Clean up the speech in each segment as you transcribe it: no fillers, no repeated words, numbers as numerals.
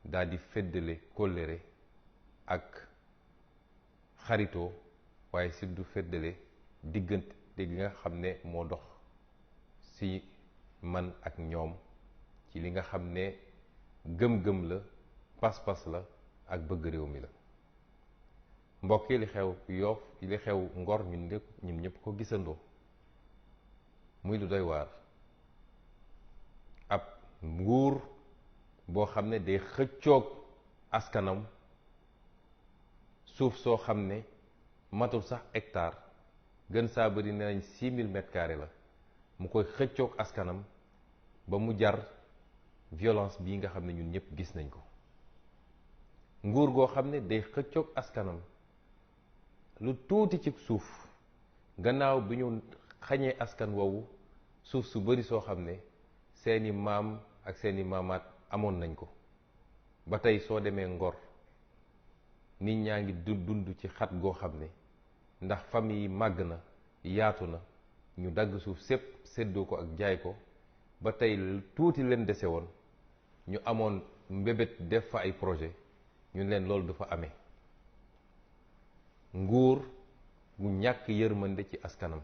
daal di feddale kóllëre ak xaritoo waaye surtout feddale diggante gi nga xam ne moo dox ci man ak ñoom ci li nga xam ne gëm-gëm la pas-pas la ak bëgg réew mi la. mbokk yi li xew Yoff li xew Ngor ñun ñëpp ko gisandoo muy lu doy waar. ab nguur boo xam ne day xëccoog askanam suuf soo xam ne matul sax hectare gën saa bëri ne nañ 6000 mètres carrés la mu koy xëccoog askanam ba mu jar violence bii nga xam ne ñun ñëpp gis nañ ko. nguur goo xam ne day xëccoog askanam lu tuuti ci suuf gannaaw bi ñu xañee askan woowu suuf su bari soo xam ne seeni maam ak seeni maamaat amoon nañ ko. ba tey soo demee Ngor nit ñaa ngi dund ci xat goo xam ne ndax famille yi màgg na yaatu na ñu dagg suuf sépp séddoo ko ak jaay ko ba tey tuuti leen dese woon ñu amoon mbébét def fa ay projet ñu leen loolu du fa amee. nguur gu ñàkk yërmande ci askanam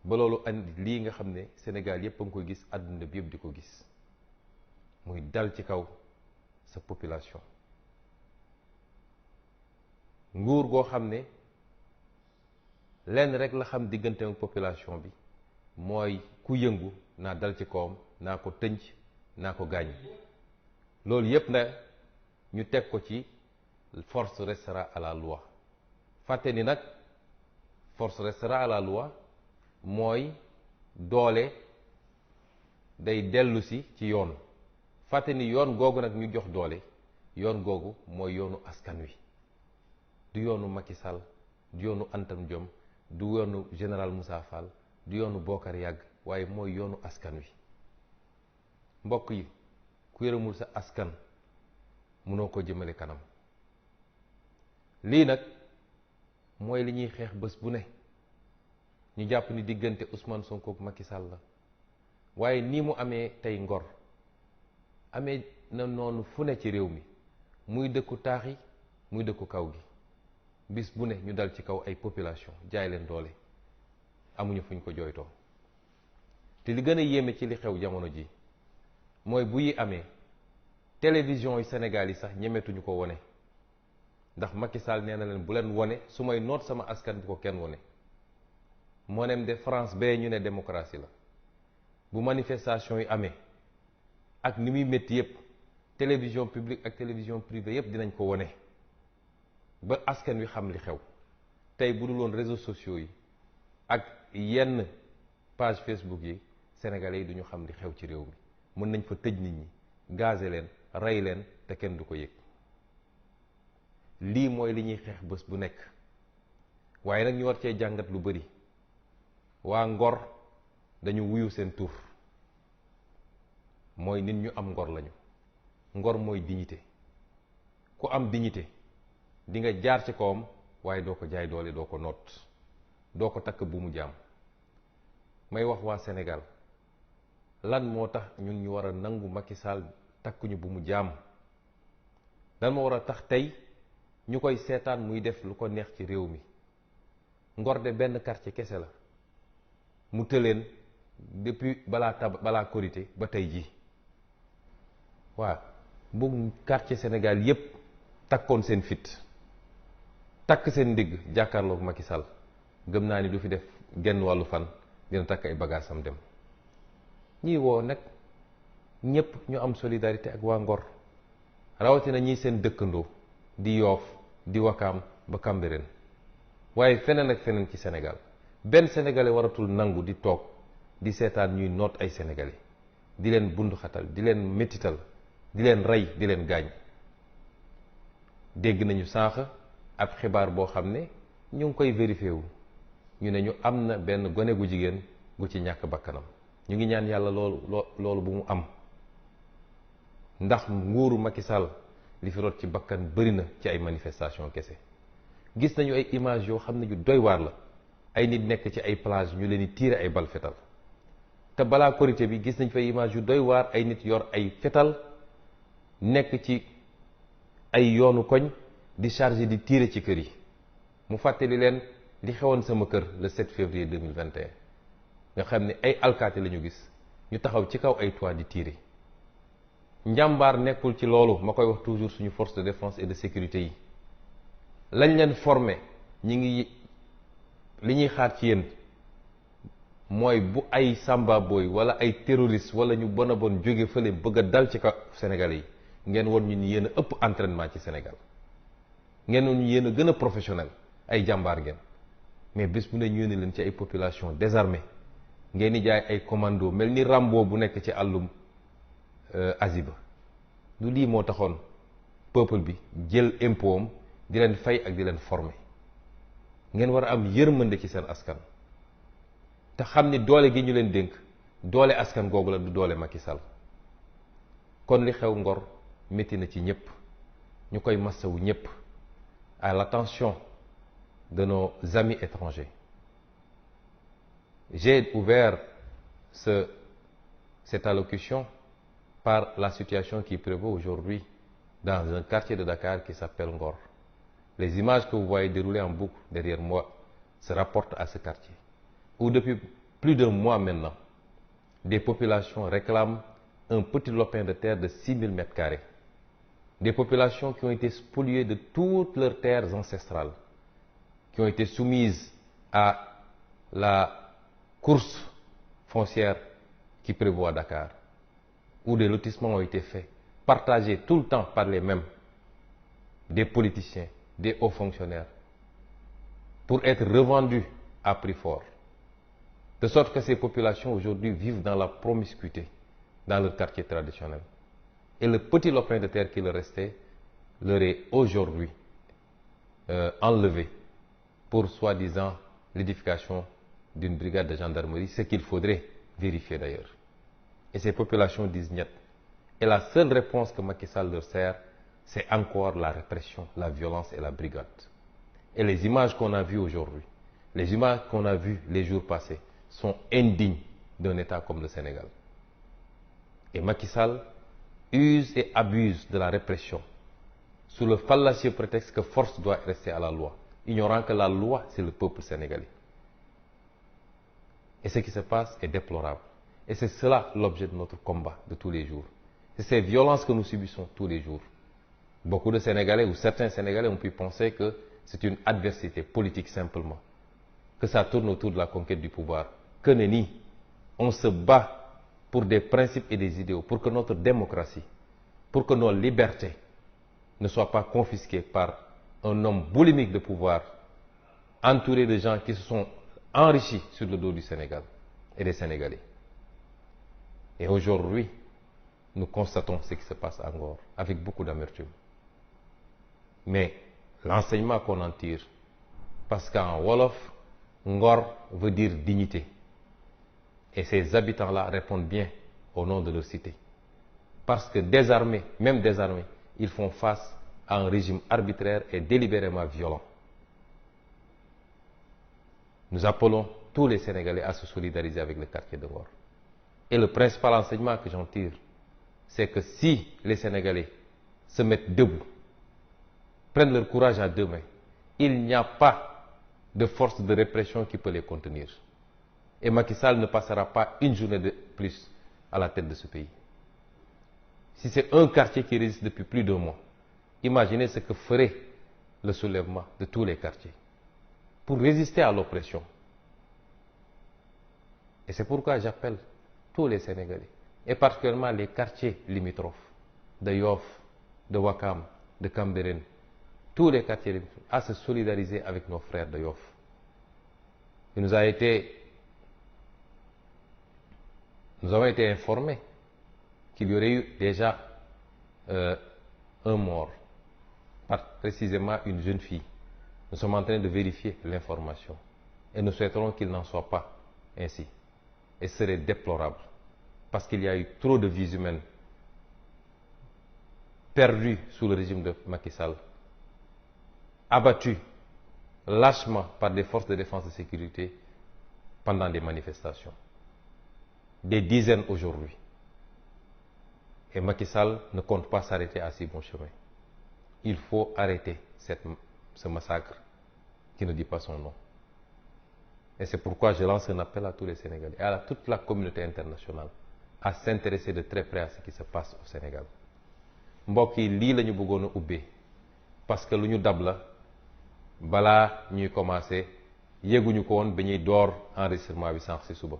ba loolu andi lii nga xam ne Sénégal yépp a ngi koy gis, àdduna bi yépp di ko gis, muy dal ci kaw sa population. nguur goo xam ne lenn rek la xam diggante ak population bi mooy ku yëngu naa dal ci kawam, naa ko tënc, naa ko gaañ. loolu yépp na ñu teg ko ci force restera à la loi. fàtte ni nag force restera à la loi mooy doole day dellu si ci yoon. fàtte ni yoon googu nag ñu jox doole, yoon googu mooy yoonu askan wi, du yoonu Macky Sall, du yoonu Antam Diom, du yoonu général Moussa Fall, du yoonu Bokar Yàgg, waaye mooy yoonu askan wi. mbokk yi, ku yërëmul sa askan mënoo ko jëmale kanam. lii nag mooy li ñuy xeex bés bu ne. ñu jàpp ni diggante Ousmane Sonko ak Macky Sall la, waaye nii mu amee tey Ngor, amee na noonu fu ne ci réew mi, muy dëkku taax yi, muy dëkku kaw gi. bis bu ne ñu dal ci kaw ay population, jaay leen doole, amuñu fuñ ko jooytoo. te li gën a yéeme ci li xew jamono ji mooy bu yi amee télévision yi Sénégal yi sax ñemetuñu ko wone, ndax Macky Sall nee na leen bu leen wone, su may noot sama askan bu ko kenn wone. moo nem de France bee ñu ne démocratie la, bu manifestation yi amee ak ni muy métti yépp, télévision publique ak télévision privée yépp dinañ ko wone ba askan wi xam li xew. tey bu dul woon réseaux sociaux yi ak yenn page Facebook yi, sénégalais yi duñu xam li xew ci réew mi. mën nañ fa tëj nit ñi, gazé leen, rey leen, te kenn du ko yëg. lii mooy li ñuy xeex bés bu nekk. waaye nag ñu war cee jàngat lu bari. waa Ngor dañu wuyu seen tur, mooy nit ñu am ngor lañu. ngor mooy dignité. ku am dignité di nga jaar ci kawam, waaye doo ko jaay doole, doo ko noot, doo ko takk bu mu jaam. may wax waa Sénégal, lan moo tax ñun ñu war a nangu Macky Sall takkuñu bu mu jaam? lan moo war a tax tey ñu koy seetaan muy def lu ko neex ci réew mi? Ngor de benn quartier kese la, mu tëleen depuis balaa Korité ba tey ji. waaw bu quartier Sénégal yépp takkoon seen fit, takk seen ndigg jàkkaarloog Macky Sall, gëm naa ni du fi def genn wàllu fan, dina takk ay bagaasam dem. ñiy woo nag ñépp ñu am solidarité ak waa Ngor, rawatina ñi seen dëkkandoo di Yoff, di Wakaam ba Cambérène, waaye feneen ak feneen ci Sénégal. benn sénégalais waratul nangu di toog di seetaan ñuy noot ay sénégalais, di leen bunduxatal, di leen métital, di leen rey, di leen gaañ. dégg nañu sànq ab xibaar boo xam ne ñu ngi koy vérifié wu, ñu ne ñu am na benn gone gu jigéen gu ci ñàkk bakkanam. ñu ngi ñaan yàlla loolu bu mu am, ndax nguuru Macky Sall li fi rot ci bakkan bëri na ci ay manifestation kese. gis nañu ay image yoo xam ne yu doy waar la, ay nit nekk ci ay plage ñu leen di tiire ay bal fetal. te balaa Korité bi gis nañ fa image yu doy waar, ay nit yor ay fetal nekk ci ay yoonu koñ di chargé di tirer ci kër yi. mu fàttali leen li xewoon sama kër le 7 février 2021 nga xam ne ay alkaati la ñu gis ñu taxaw ci kaw ay toit di tirer. njàmbaar nekkul ci loolu, ma koy wax toujours suñu force de défense et de sécurité yi lañ leen formé li ñuy xaar ci yéen mooy bu ay samba boy wala ay terroriste wala ñu bon a bon jóge fële bëgg a dal ci kaw Sénégalais yi ngeen won ñu ni yéen a ëpp entraînement ci Sénégal, ngeen won ñu yéen a gën a professionnel, ay jàmbaar ngeen. mais bés bu ne ñu yónni leen ci ay population désarmée ngeen di jaay ay commando mel ni Rambo bu nekk ci àllum Aziba. du lii moo taxoon peuple bi jël impôt am di leen fay ak di leen former. ngeen war a am yërmande ci seen askan te xam ni doole gi ñu leen dénk doole askan googu la, du doole Macky Sall. kon li xew Ngor métti na ci ñëpp, ñu koy massawu ñëpp, à l'attention de nos amis étrangers. J'ai ouvert cette allocution par la situation qui prévaut aujourd'hui dans un quartier de Dakar qui s'appelle Ngor. Les images que vous voyez dérouler en boucle derrière moi se rapportent à ce quartier, où depuis plus d'un mois maintenant, des populations réclament un petit lopin de terre de 6000 m². Des populations qui ont été spoliées de toutes leurs terres ancestrales, qui ont été soumises à la course foncière qui prévaut à Dakar, où des lotissements ont été faits, partagés tout le temps par les mêmes, des politiciens, des hauts fonctionnaires, pour être revendus à prix fort. De sorte que ces populations aujourd'hui vivent dans la promiscuité dans leur quartier traditionnel. Et le petit lopin de terre qui leur restait leur est aujourd'hui enlevé pour soi-disant l'édification d'une brigade de gendarmerie, ce qu'il faudrait vérifier d'ailleurs. Et ces populations disent niet. Et la seule réponse que Macky Sall leur sert, c'est encore la répression, la violence et la brigade. Et les images qu'on a vues aujourd'hui, les images qu'on a vues les jours passés, sont indignes d'un État comme le Sénégal. Et Macky Sall use et abuse de la répression sous le fallacieux prétexte que force doit rester à la loi, ignorant que la loi, c'est le peuple sénégalais. Et ce qui se passe est déplorable. Et c'est cela l'objet de notre combat de tous les jours. C'est ces violences que nous subissons tous les jours. Beaucoup de Sénégalais ou certains Sénégalais ont pu penser que c'est une adversité politique simplement, que ça tourne autour de la conquête du pouvoir. Que nenni, on se bat pour des principes et des idéaux, pour que notre démocratie, pour que nos libertés ne soient pas confisquées par un homme boulimique de pouvoir, entouré de gens qui se sont enrichis sur le dos du Sénégal et des Sénégalais. Et aujourd'hui, nous constatons ce qui se passe à Ngor avec beaucoup d'amertume. Mais l'enseignement qu'on en tire, parce qu'en Wolof, Ngor veut dire dignité. Et ces habitants-là répondent bien au nom de leur cité. Parce que désarmés, même désarmés, ils font face à un régime arbitraire et délibérément violent. Nous appelons tous les Sénégalais à se solidariser avec le quartier de Ngor. Et le principal enseignement que j'en tire, c'est que si les Sénégalais se mettent debout, prennent leur courage à deux mains, il n'y a pas de force de répression qui peut les contenir. Et Macky Sall ne passera pas une journée de plus à la tête de ce pays. Si c'est un quartier qui résiste depuis plus d'un mois, imaginez ce que ferait le soulèvement de tous les quartiers pour résister à l'oppression. Et c'est pourquoi j'appelle tous les Sénégalais, et particulièrement les quartiers limitrophes de Yoff, de Ouakam, de Cambérène, tous les quartiers limitrophes, à se solidariser avec nos frères de Yoff. Nous avons été informés qu'il y aurait eu déjà un mort, précisément une jeune fille. Nous sommes en train de vérifier l'information et nous souhaiterons qu'il n'en soit pas ainsi. Et ce serait déplorable parce qu'il y a eu trop de vies humaines perdues sous le régime de Macky Sall, abattues lâchement par des forces de défense et de sécurité pendant des manifestations. Des dizaines aujourd'hui. Et Macky Sall ne compte pas s'arrêter à si bon chemin. Il faut arrêter ce massacre qui ne dit pas son nom. Et c'est pourquoi je lance un appel à tous les Sénégalais et à toute la communauté internationale à s'intéresser de très près à ce qui se passe au Sénégal. mbokk yi lii la ñu bëggoon a ubbee parce que lu ñu dab la balaa ñuy commencer yéguñu ko woon ba ñuy door enregistrement bi sànq ci suba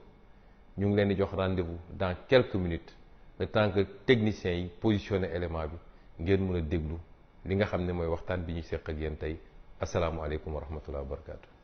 ñu ngi leen di jox rendez-vous dans quelques minutes le temps que techniciens yi positionné élément bi ngeen mën a déglu li nga xam ne mooy waxtaan bi ñuy seq ak yéen tey asalaamualeykum wa rahmatulah wa barakaatu.